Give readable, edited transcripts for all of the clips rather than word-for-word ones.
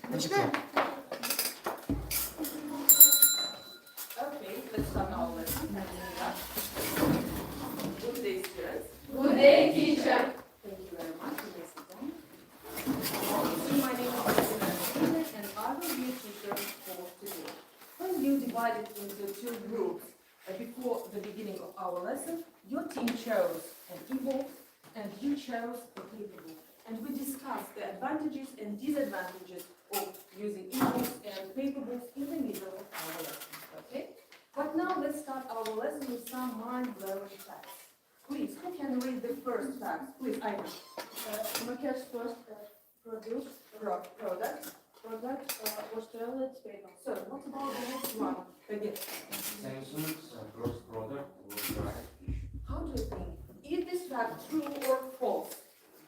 Начинаем? Okay, let's start our lesson. Good day, students. Good day, teacher. Thank you very much. You may sit down. My name is Madina, and I will be a teacher for today. When you divide it into two groups before the beginning of our lesson, your team chose an e-book and you chose a paperbook. And we discussed the advantages and disadvantages of using e-books and paperbooks in the middle of our lesson. Okay? But now let's start our lesson with some mind-blowing facts. Please, who can read the first facts? Please, Aina. Makiya's first product was toilet paper. So, what about the next one? Again. Samsung's first product was dried fish. How do you think? Is this fact true or false?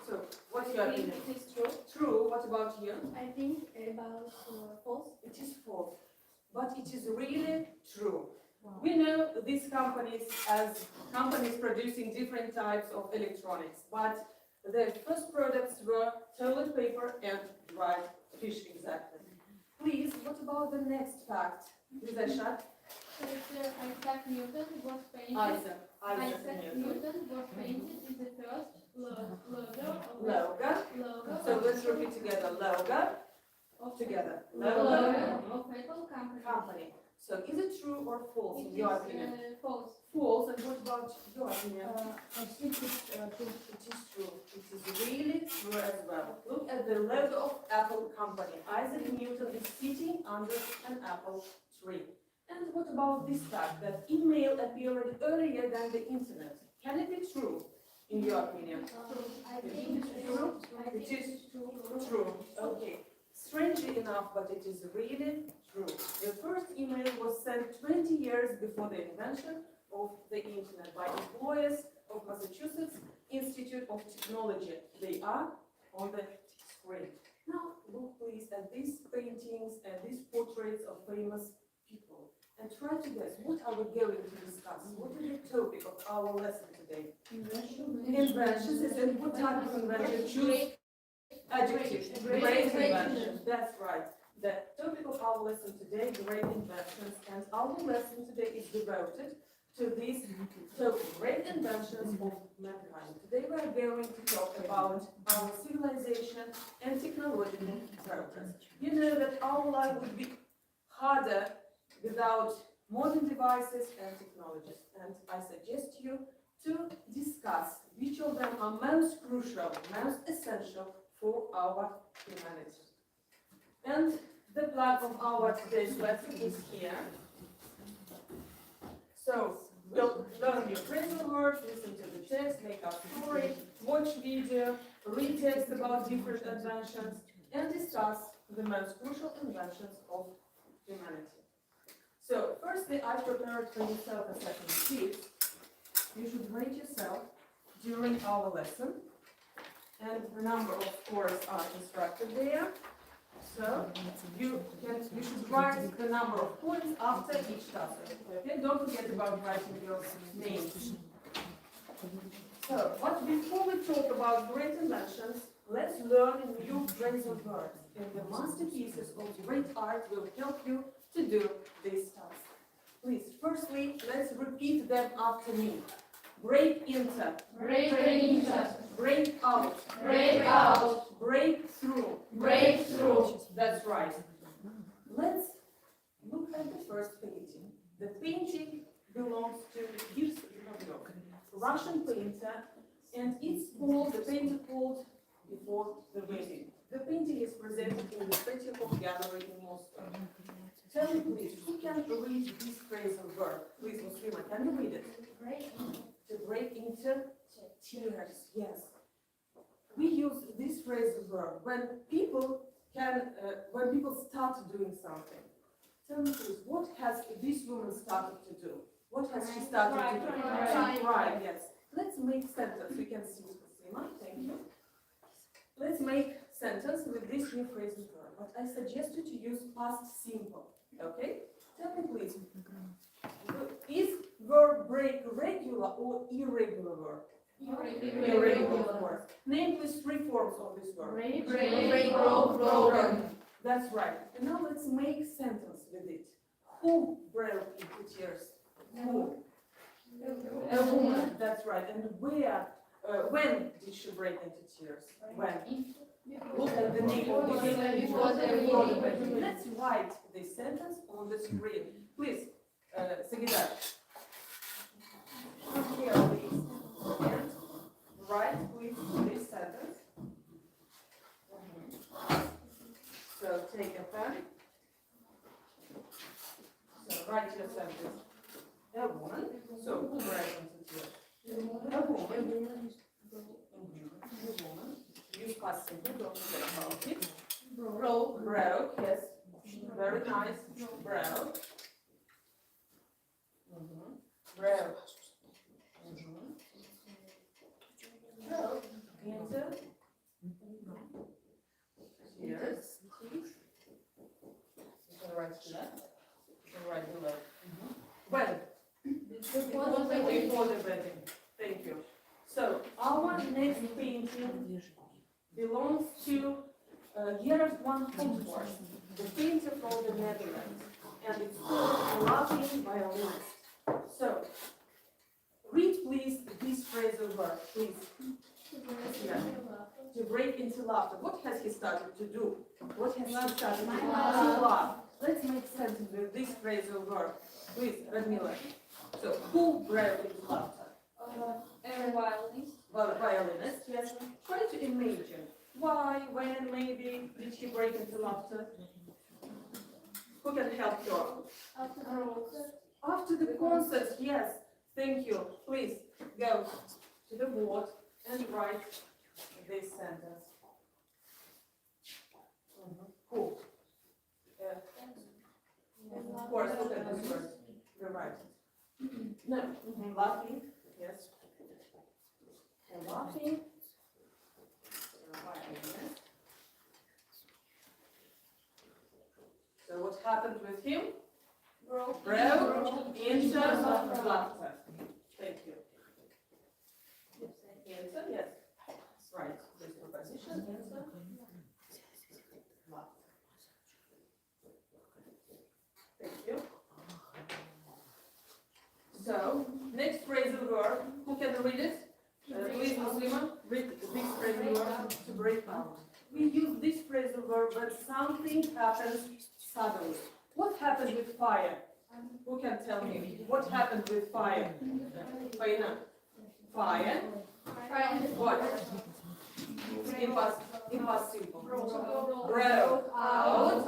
So, what's your I think opinion? it is true. True. What about you? I think about false. It is false. But it is really true. Wow. We know these companies as companies producing different types of electronics, but their first products were toilet paper and dried fish, exactly. Please, what about the next fact? Isaac Isaac Newton was painted. Isaac Newton. Newton was painted in the first logo Logo. So let's repeat together. Logo. Together. Logo. of Apple company. Company. So is it true or false in your opinion? False. False. And what about your opinion? I think it's true. It is true. It is really true as well. Look at the logo of Apple company. Isaac Newton is sitting under an apple tree. And what about this fact that email appeared earlier than the internet? Can it be true in your opinion? I think it's true. It is true. Okay. Strangely enough, but it is really true. The first email was sent 20 years before the invention of the internet by employees of Massachusetts Institute of Technology. They are on the screen. Now look please at these paintings and these portraits of famous people and try to guess what are we going to discuss. What is the topic of our lesson today? Inventions. And what type of invention? Choose adjective. Great inventions. That's right. The topic of our lesson today, great inventions, and our lesson today is devoted to these great inventions of mankind. Today we are going to talk about our civilization and technological progress. You know that our life would be harder without modern devices and technologies, and I suggest you to discuss which of them are most crucial, most essential for our humanity. And the plan of our today's lesson is here. So, we'll learn new phrasal words, listen to the text, make up story, watch video, read text about different inventions, and discuss the most crucial inventions of humanity. So, firstly, I prepared for yourself a second sheet. You should rate yourself during our lesson, and the number of scores are instructed there. So you should write the number of points after each task. Okay, don't forget about writing your names. So, but before we talk about great inventions, let's learn new phrasal words. And the masterpieces of great art will help you to do this task. Please, firstly, let's repeat them after me. Break into. Break into. Break out. Break out. Break through. Break through. That's right. Let's look at the first painting. The painting belongs to Russian painter, and it's called, the painter called Before the Wedding. The painting is presented in the Tretьяков Gallery in Moscow. Tell me please, who can read this phrasal verb? Please, Muslima, can you read it? To break into tears, yes. We use this phrasal verb when people start doing something. Tell me please, what has this woman started to do? What has she started to do? Cry, yes. Let's make sentence. We can see Muslima, thank you. Let's make sentence with this new phrasal verb. But I suggest you to use past simple. Okay? Tell me please, is verb break regular or irregular verb? Irregular, of course. Name please three forms of this verb. Break, Broken. That's right. And now let's make sentence with it. Who broke into tears? Who? A woman. That's right. And where? When did she break into tears? When? Look at the name of the wedding. Let's write this sentence on the screen. Please, Sagida. Come here, please. And write, please, this sentence. So take a pen. So write your sentence. A woman. So who broke into tears? A woman. A woman. Use past simple, don't forget about it. Broke, yes. Very nice. Broke. Broke. Broke into tears. You can write to that. You can write below. When? Before the wedding. Thank you. So, our next painting belongs to Gerard van Humphorst, the painter from the Netherlands, and it's called Laughing Violinist. So, read please this phrasal verb, please. Yeah. To break into laughter. What has he started to do? What has he started to do? To laugh. Let's make sense with this phrasal verb. Please, Rasmila. So, who broke into laughter? A violinist. Well, violinist, yes. Try to imagine. Why, when, maybe, did he break into laughter? Who can help you? After the concert. After the concert, yes. Thank you. Please, go to the board and write this sentence. Cool. Of course, look at this word. Rewrite it. No, laughing, yes. And laughing. So what happened with him? Broke into laughter. Thank you. Answer, yes. Right. This preposition, answer. Laughter. Thank you. So, next phrasal verb. Who can read it? Please, Muslima, read this phrasal verb to break out. We use this phrasal verb when something happens suddenly. What happened with fire? Who can tell me? What happened with fire? Faina. Fire. What? Impossible. Broke out.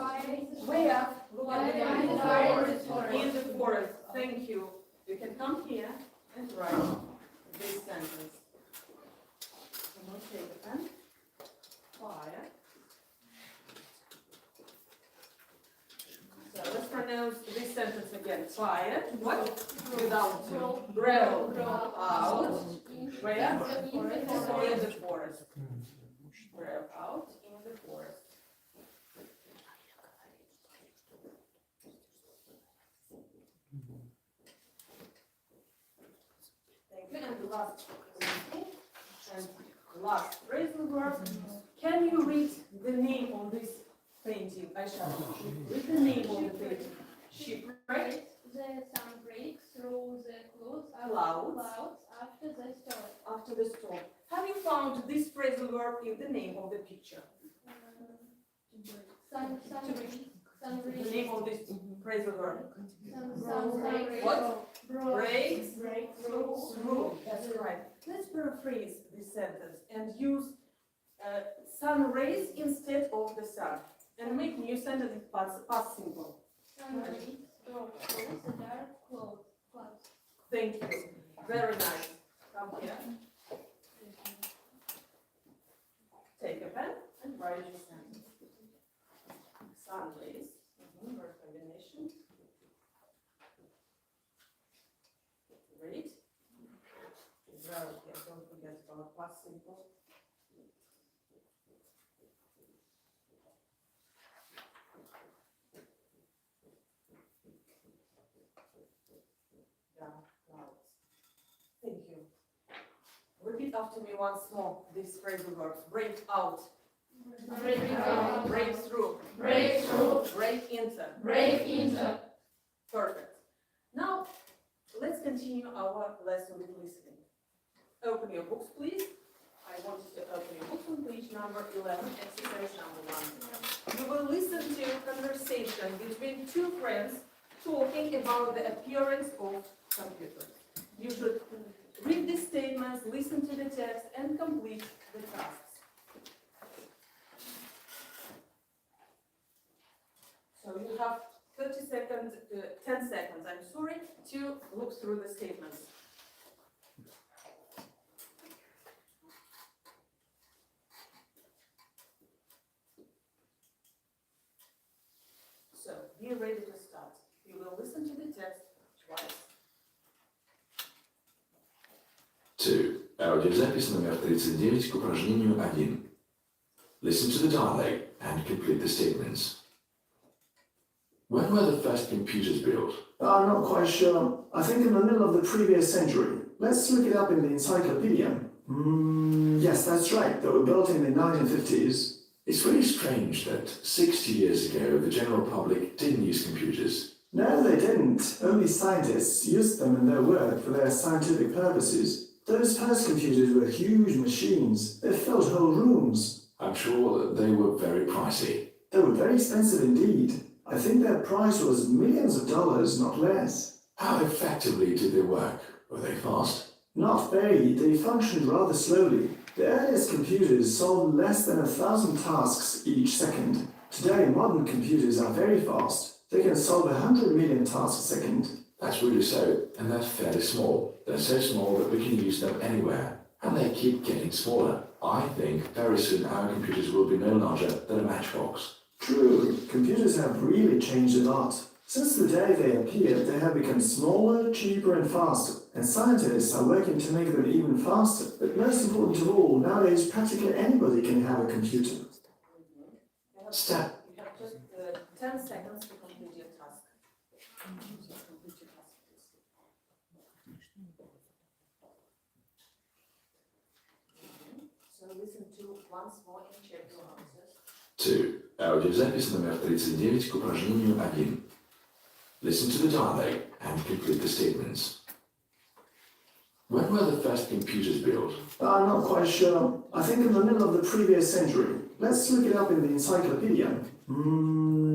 Where? Look at the forest. In the forest. Thank you. You can come here and write this sentence. I'm going to take a pen. Fire. So let's pronounce this sentence again. Fire. What? Without to. Broke out. Where? In the forest. Broke out in the forest. Thank you. And last phrasal verb. Can you read the name of this painting? I shall read the name of the painting. Shipwreck. The sun breaks through the Clouds. after the storm. After the storm. Have you found this phrasal verb in the name of the picture? Sun The name of this phrasal verb. breaks. What? Breaks through. That's right. Let's paraphrase this sentence and use sun rays instead of the sun. And make new sentence past simple. Sun breaks through the dark clouds. Thank you. Very nice. Come here. Take a pen and write your sentence. Sun rays. Word combination. Great. Very good. Don't forget about past simple. Yeah, clouds. Thank you. Repeat after me once more these phrasal verbs. Break out, Break out. break through, Break through. break into. Break into. Perfect. Now, let's continue our lesson with listening. Open your books, please. I want you to open your books on page number 11, exercise number 1. You will listen to a conversation between two friends talking about the appearance of computers. You should read the statements, listen to the text, and complete the tasks. So you have 10 seconds, to look through the statements. So, be ready to start. You will listen to the text twice. 2. Аудиозапись номер 39 к упражнению 1. Listen to the dialogue and complete the statements. When were the first computers built? I'm not quite sure. I think in the middle of the previous century. Let's look it up in the encyclopedia. Yes, that's right. They were built in the 1950s. It's really strange that 60 years ago the general public didn't use computers. No, they didn't. Only scientists used them in their work for their scientific purposes. Those first computers were huge machines. They filled whole rooms. I'm sure that they were very pricey. They were very expensive indeed. I think their price was millions of dollars, not less. How effectively did they work? Were they fast? Not very. They functioned rather slowly. The earliest computers solved less than 1,000 tasks each second. Today, modern computers are very fast. They can solve 100 million tasks a second. That's really so, and they're fairly small. They're so small that we can use them anywhere. And they keep getting smaller. I think very soon our computers will be no larger than a matchbox. True, computers have really changed a lot. Since the day they appeared, they have become smaller, cheaper and faster, and scientists are working to make them even faster. But most important of all, nowadays practically anybody can have a computer. Step. You have just 10 seconds to complete your task. Just complete your task, please. So listen to once more and check your answers. 2. Аудиозапись номер 39 к упражнению 1. Listen to the dialogue and complete the statements. When were the first computers built? I'm not quite sure. I think in the middle of the previous century. Let's look it up in the encyclopedia.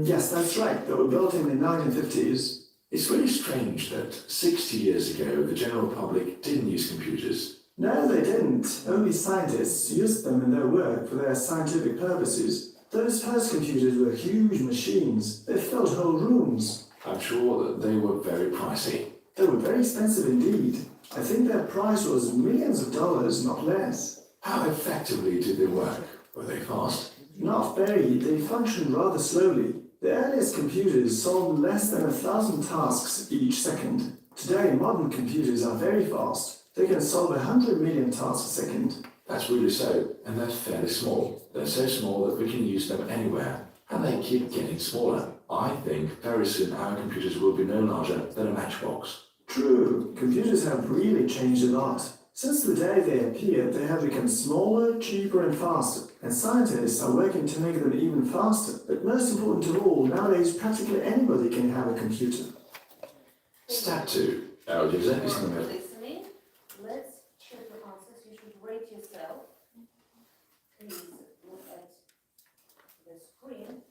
Yes, that's right. They were built in the 1950s. It's really strange that 60 years ago the general public didn't use computers. No, they didn't. Only scientists used them in their work for their scientific purposes. Those first computers were huge machines. They filled whole rooms. I'm sure that they were very pricey. They were very expensive indeed. I think their price was millions of dollars, not less. How effectively did they work? Were they fast? Not very. They functioned rather slowly. The earliest computers solved less than 1,000 tasks each second. Today, modern computers are very fast. They can solve 100 million tasks a second. That's really so, and they're fairly small. They're so small that we can use them anywhere. And they keep getting smaller. I think very soon our computers will be no larger than a matchbox. True, computers have really changed a lot. Since the day they appeared, they have become smaller, cheaper and faster. And scientists are working to make them even faster. But most important of all, nowadays practically anybody can have a computer. Step 2. Аудиозапись For номер... listening, let's check your answers. You should rate yourself. Please look at the screen.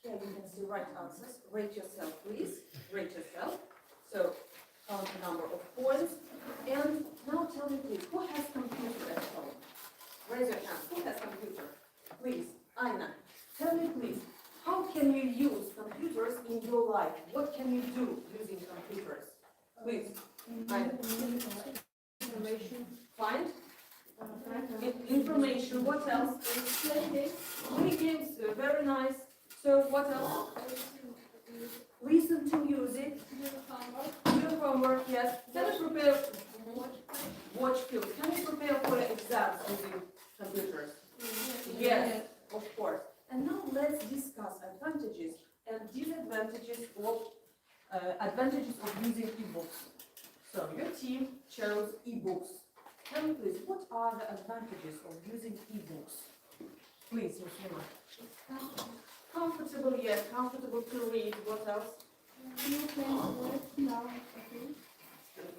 Here you can see right answers. Rate yourself, please. Rate yourself. So, count the number of points. And now tell me, please, who has computer at home? Raise your hand. Who has computer? Please, Aina. Tell me, please, how can you use computers in your life? What can you do using computers? Please, Aina. Information. Find information. What else? Play games. Very nice. So what else? Listen to music. Do homework. Yes. Can you prepare? Watch films. Can you prepare for exams using computers? Yes, of course. And now let's discuss advantages and disadvantages of using e-books. So your team chose e-books. Tell me please, what are the advantages of using e-books? Please, Rasmina. Comfortable, yes, comfortable to read. What else? You can write down a thing.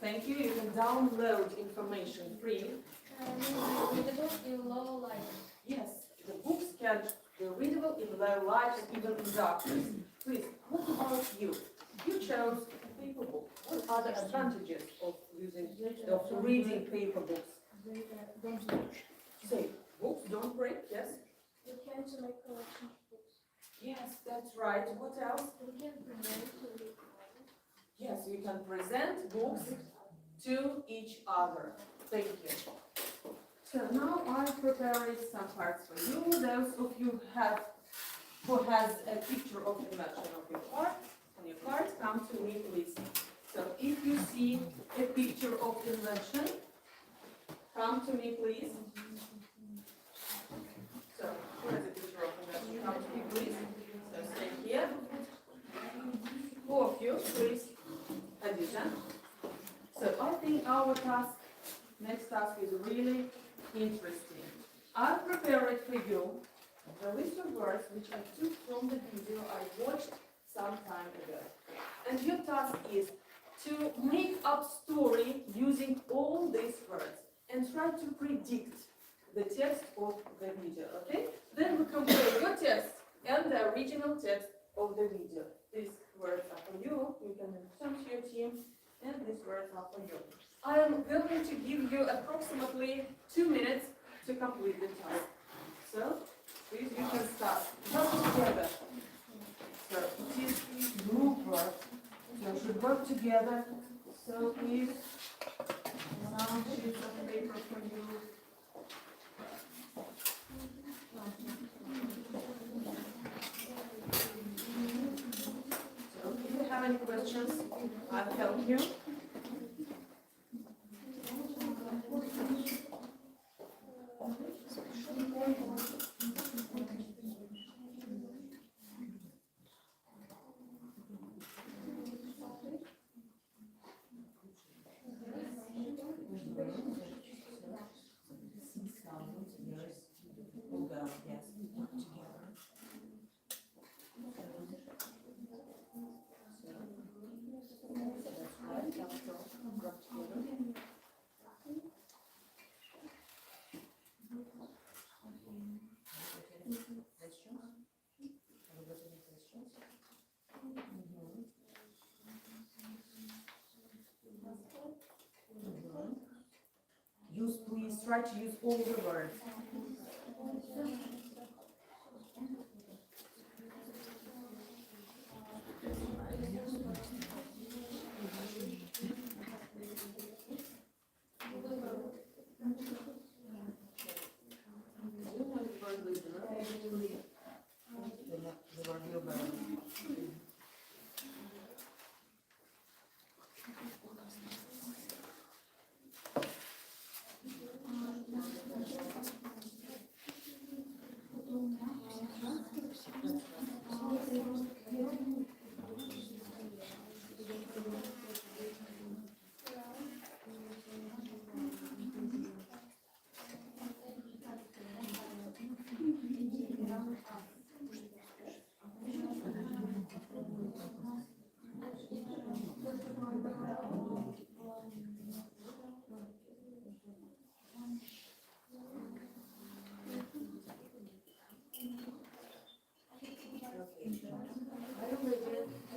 Thank you. You can download information free. Readable in low light. Yes, the books can be readable in low light and even in darkness. Please, what about you? You chose a paper book. What are the advantages of reading paper books? They don't break. Say, books don't break, yes? You can make collection of books. Yes, that's right. What else? You can present to the Yes, you can present books to each other. Thank you. So now I prepared some cards for you. Those of you who has a picture of invention of your card, on your cards, come to me please. So if you see a picture of invention, come to me please. So where is the picture of invention? Come to me please. So stay here. Who of you, please? Addition. So I think our next task is really interesting. I've prepared for you a list of words which I took from the video I watched some time ago. And your task is to make up story using all these words and try to predict the text of the video, okay? Then we compare your text and the original text of the video. These words are for you, you can send to your team, and these words are for you. I am going to give you approximately 2 minutes to complete the task. So, please, you can start. Work together. So, it is group work. So, you should work together. So, please, some sheets of paper for you. So, if you have any questions, I'll help you. Please try to use all the words.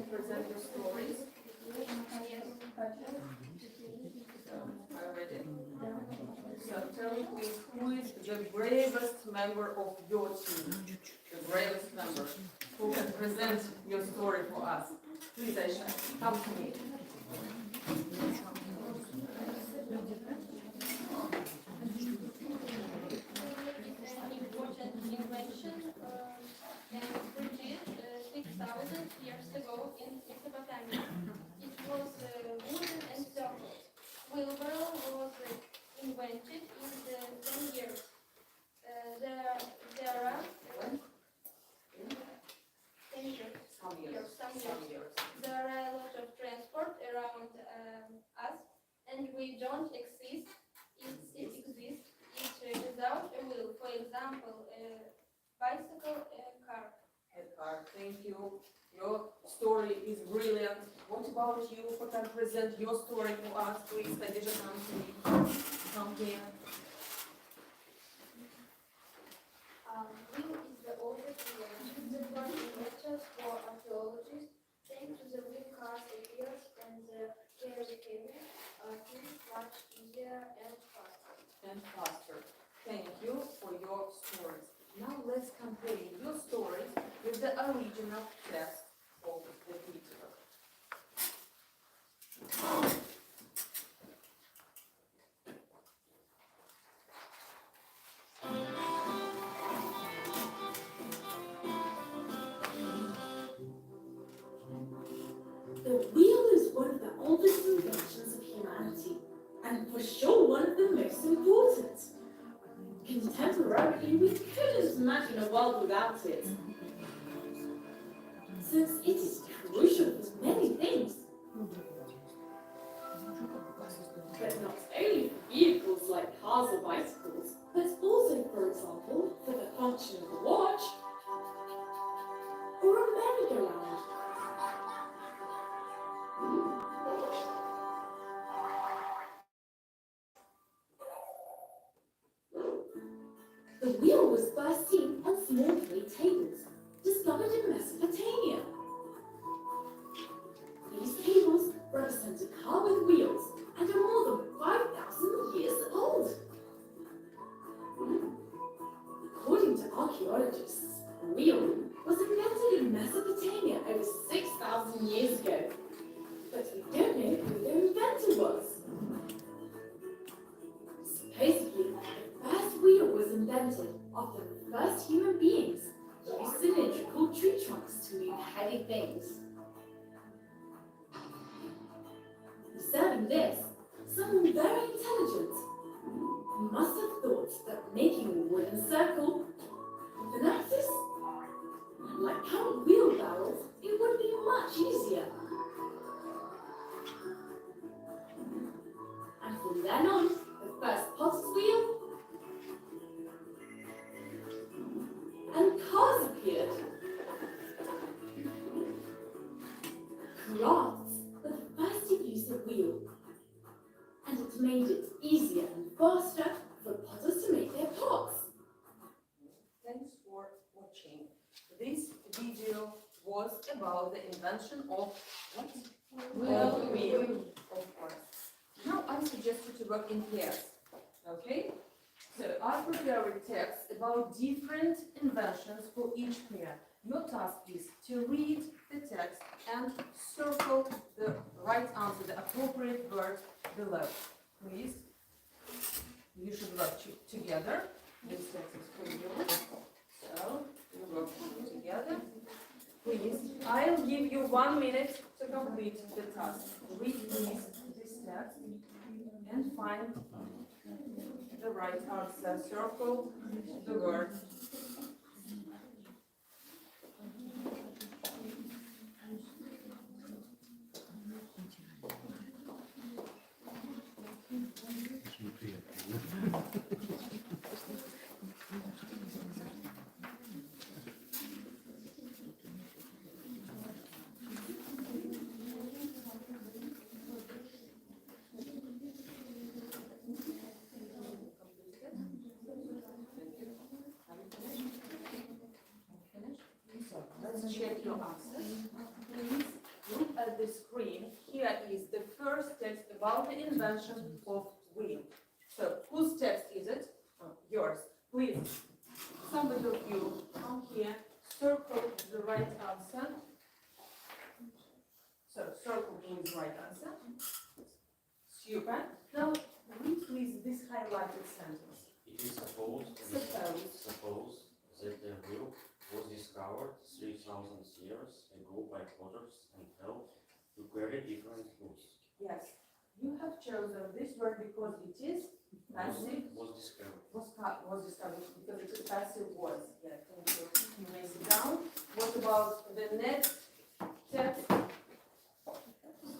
Present your stories. So tell me please, who is the bravest member of your team? The bravest member who can present your story for us. Please, Aisha, come to me. Important invention and produced 6,000 years ago in Mesopotamia. It was wooden and circular. Wheelbarrow was invented in the 10 years. There are 10 years. Some years. There are a lot of transport Thank you. Your story is brilliant. What about you? Who can present your story to us, please? Khadija, come to me. Come here. Wheel is the oldest invention. The first inventors were archaeologists. Thanks to the wheel, cars appeared and the carrying things much easier and faster. And faster. Thank you for your stories. Now let's compare your stories with the original text of the video. The wheel is one of the oldest inventions of humanity, and for sure one of the most important. Contemporarily, we couldn't imagine a world without it, since it is crucial for many things. But not only for vehicles like cars or bicycles, but also, for example, for the function of a watch or a merry-go-round. The wheel was first seen on small clay tables, discovered in Mesopotamia. These tables represent a car with wheels and are more than 5,000 years old. According to archaeologists, the wheel was invented in Mesopotamia over 6,000 years ago, but we don't know who the inventor was. Supposedly, the first wheel was invented after the first human beings used cylindrical tree trunks to move heavy things. Observing this, someone very intelligent must have thought that making a wooden circle with an axis, like current wheelbarrows, it would be much easier. And from then on, the first potter's wheel and cars appeared. Crafts were the first to use the wheel, and it made it easier and faster for potters to make their pots. Thanks for watching. This video was about the invention of what? Wheel. Of course. Now I suggest you to work in pairs. Okay? So I prepared a text about different inventions for each pair. Your task is to read the text and circle the right answer, the appropriate word below. Please. You should work together. This text is for you. So, we work together. Please, I'll give you 1 minute to complete the task. Read please this text and find the right answer. Circle the word. Let's check your answers. Please look at the screen. Here is the first text about the invention of wheel. So, whose text is it? Yours. Please, somebody of you come here, circle the right answer. So, circle please right answer. Super. Now, read please this highlighted sentence. It is supposed that the wheel was discovered 3,000 years ago by potters and helped to carry different goods. Yes, you have chosen this word because it is passive. Was discovered. Was discovered because it is passive was. Yeah, thank you. You may sit down. What about the next text?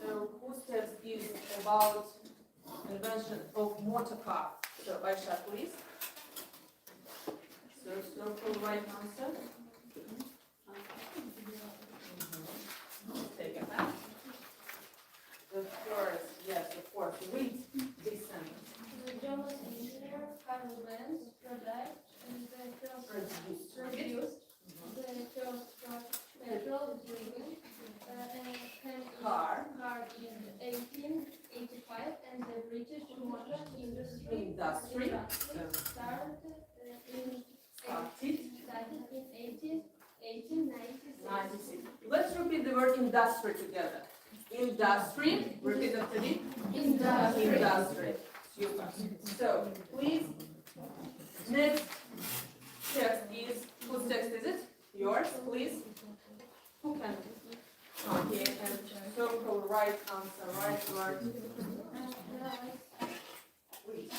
So, whose text is about invention of motor car? So, Aisha, please. So, circle right answer. Or read this sentence. The German engineer Karl Benz product and the first produced the first petrol-driven Car. in 1885, and the British motor industry Industry. started in Started. 1896. 96. Let's repeat the word industry together. Industry. Repeat after me. Industry. Industry. Super. So, please, next text is, whose text is it? Yours, please. Who can? Okay, and circle right answer, right word. Please.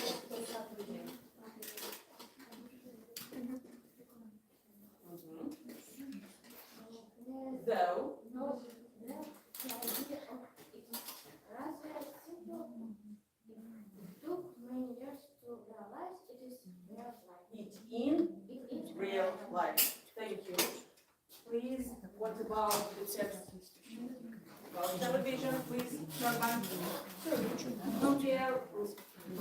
Though. It took many years to realize it is real life. It in real life. Thank you. Please, what about the text? About television, please, turn back. Compare,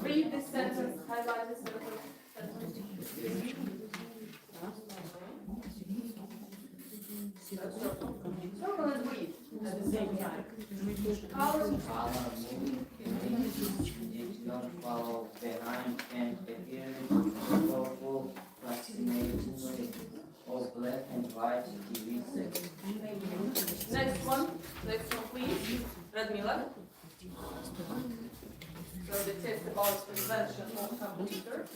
read this sentence, highlight this sentence. Circle and read at the same time. Color. Did not follow behind and appeared powerful, fascinatingly of black and white TV sets. Next one, please. Rasmiyna. So the test about invention of computer.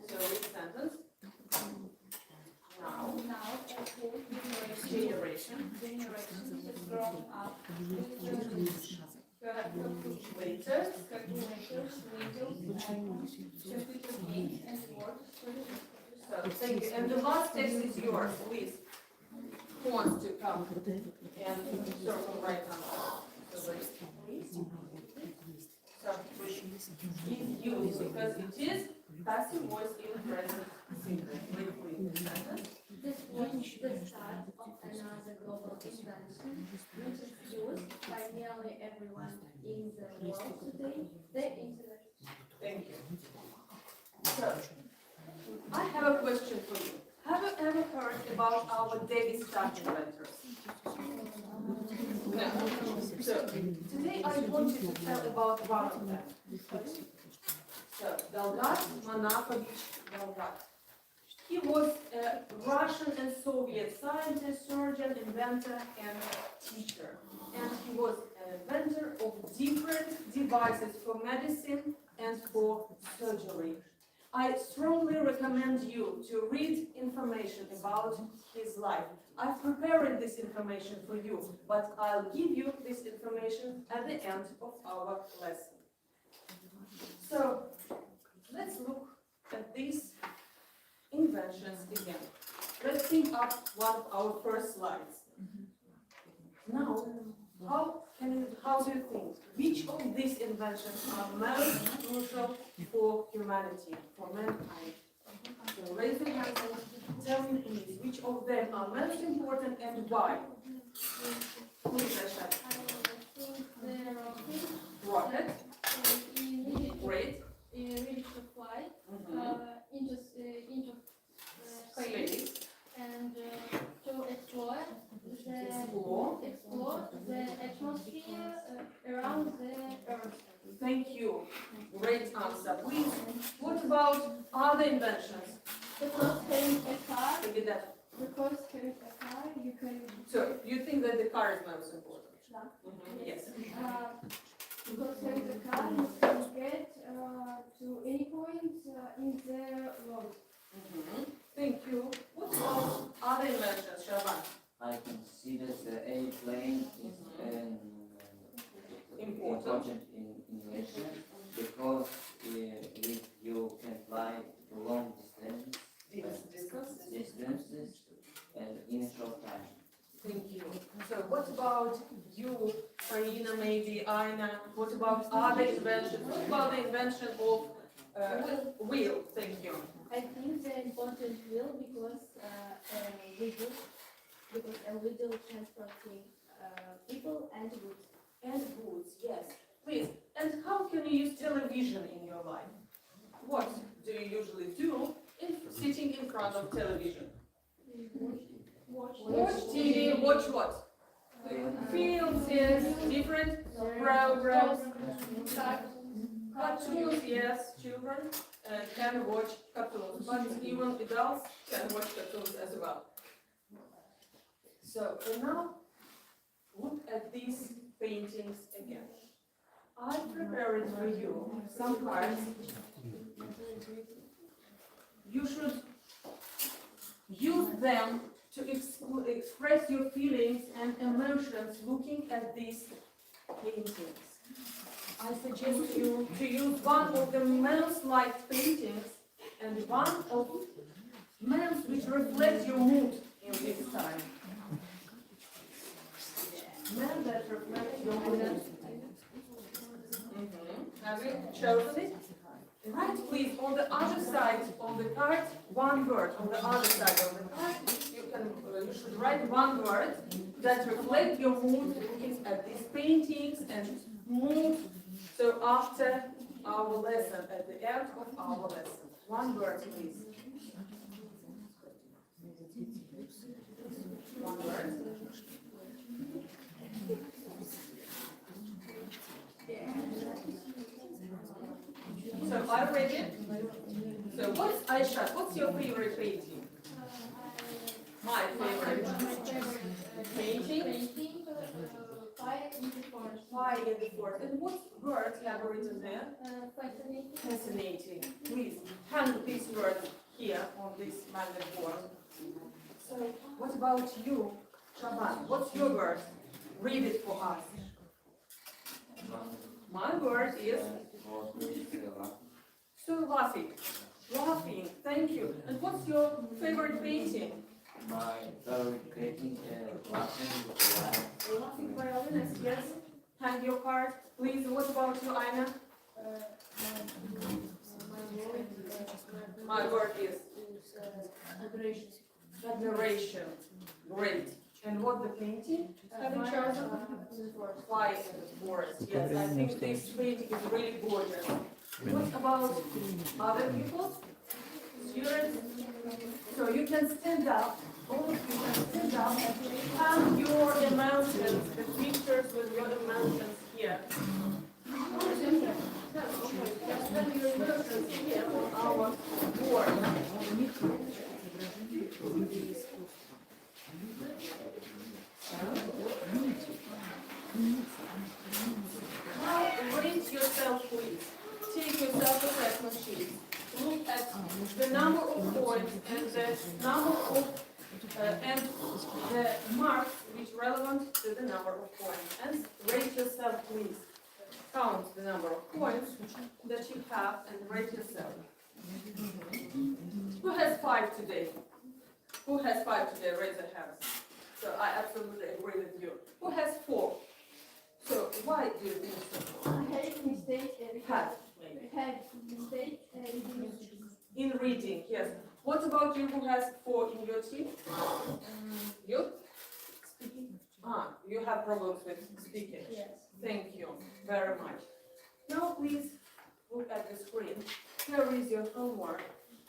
So read sentence. Now, generation Generations grown up later. calculators, windows, computer games, and words. So thank you. And the last text is yours, please. Who wants to come and circle right now? So please. So please use because it is passive voice in present simple. Read the sentence. This was the start of another global invention, which is used by nearly everyone in the world today, the internet. Thank you. So, I have a question for you. Have you ever heard about our Daily Star inventors? No. So, today I wanted to tell about one of them. So, Dalgat Manapovich Dalgat. He was a Russian and Soviet scientist, surgeon, inventor, and teacher. And he was an inventor of different devices for medicine and for surgery. I strongly recommend you to read information about his life. I've prepared this information for you, but I'll give you this information at the end of our lesson. So, let's look at these inventions again. Let's think up one of our first slides. Now, how do you think? Which of these inventions are most crucial for humanity, for mankind? So raise your hand and tell me please, which of them are most important and why? Please, Rasha. I think the Rocket. Great. Great. Reach to fly into Space. space and to explore the atmosphere around the Earth. Thank you. Great answer. Please, what about other inventions? Because having a car, Look at that. you can. So, you think that the car is most important? Yeah. Yes. Because having a car, you can get to any point in the world. Thank you. What about other inventions, Shaban? I consider the airplane is important invention because if you can fly to long distances in a short time. Thank you. So what about you, Farina, maybe, Aina? What about other inventions? What about the invention of wheel? Thank you. I think the important wheel because we use because a little transporting people and goods. And goods, yes. Please. And how can you use television in your life? What do you usually do if sitting in front of television? Watch TV, watch what? Films, yes, different programs. Cartoons, yes, children can watch cartoons, but even adults can watch cartoons as well. So for now, look at these paintings again. I prepared for you some cards. You should use them to express your feelings and emotions looking at these paintings. I suggest you to use one of the most liked paintings and one of most which reflect your mood in this time. Men that reflect your mood. Have you chosen it? Write please on the other side of the card one word. On the other side of the card you should write one word that reflects your mood looking at these paintings and mood. So after our lesson, at the end of our lesson, one word please. One word. So are you ready? So what's Aisha? What's your favorite painting? My favorite painting. Fire in the forest. Fire in the forest. And what words have you written there? Fascinating. Fascinating. Please hang these words here on this magnet board. So what about you, Shaban? What's your word? Read it for us. My word is so laughing. Laughing. Thank you. And what's your favorite painting? My favorite painting is Laughing violinist, yes. Hang your card, please. What about you, Aina? My word is Adoration. admiration. Great. And what the painting have you chosen? Fire in the forest. Yes, I think this painting is really gorgeous. What about other people? Students? So you can stand up. All of you can stand up and have your emotions, the pictures with your emotions here. Just have your emotions here on our board. Now rate yourself, please. Take yourself assessment sheet. Look at the number of points and the number of and the marks which relevant to the number of points. And rate yourself, please. Count the number of points that you have and rate yourself. Who has 5 today? Who has 5 today? Raise your hands. So I absolutely agree with you. Who has 4? So why do you think so? I had mistake. Had. Had mistake In reading, yes. What about you? Who has 4 in your team? You? Speaking. You have problems with speaking. Yes. Thank you very much. Now please look at the screen. Here is your homework.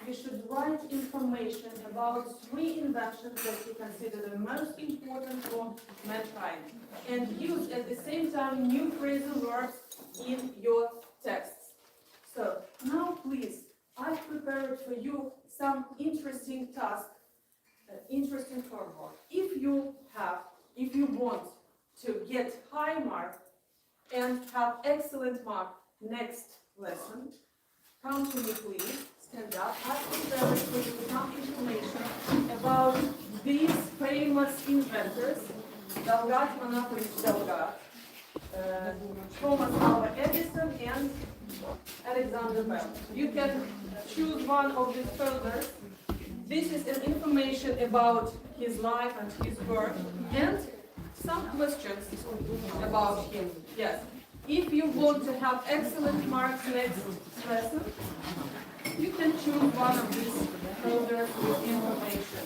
You should write information about 3 inventions that you consider the most important for mankind, and use at the same time new phrasal verbs in your texts. So now please, I've prepared for you some interesting tasks, interesting homework. If you want to get high mark and have excellent mark next lesson, come to me please. Stand up. I've prepared for you some information about these famous inventors, Dalgat Monopolis Dalgat, Thomas Alva Edison, and Alexander Bell. You can choose one of these folders. This is an information about his life and his work, and some questions about him. Yes. If you want to have excellent marks next lesson, you can choose one of these folders with information.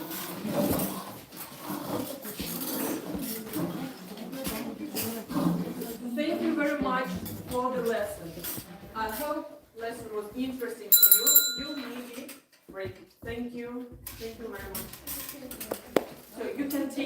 lesson was interesting for you, you maybe rate it. Thank you. Thank you very much. So you can take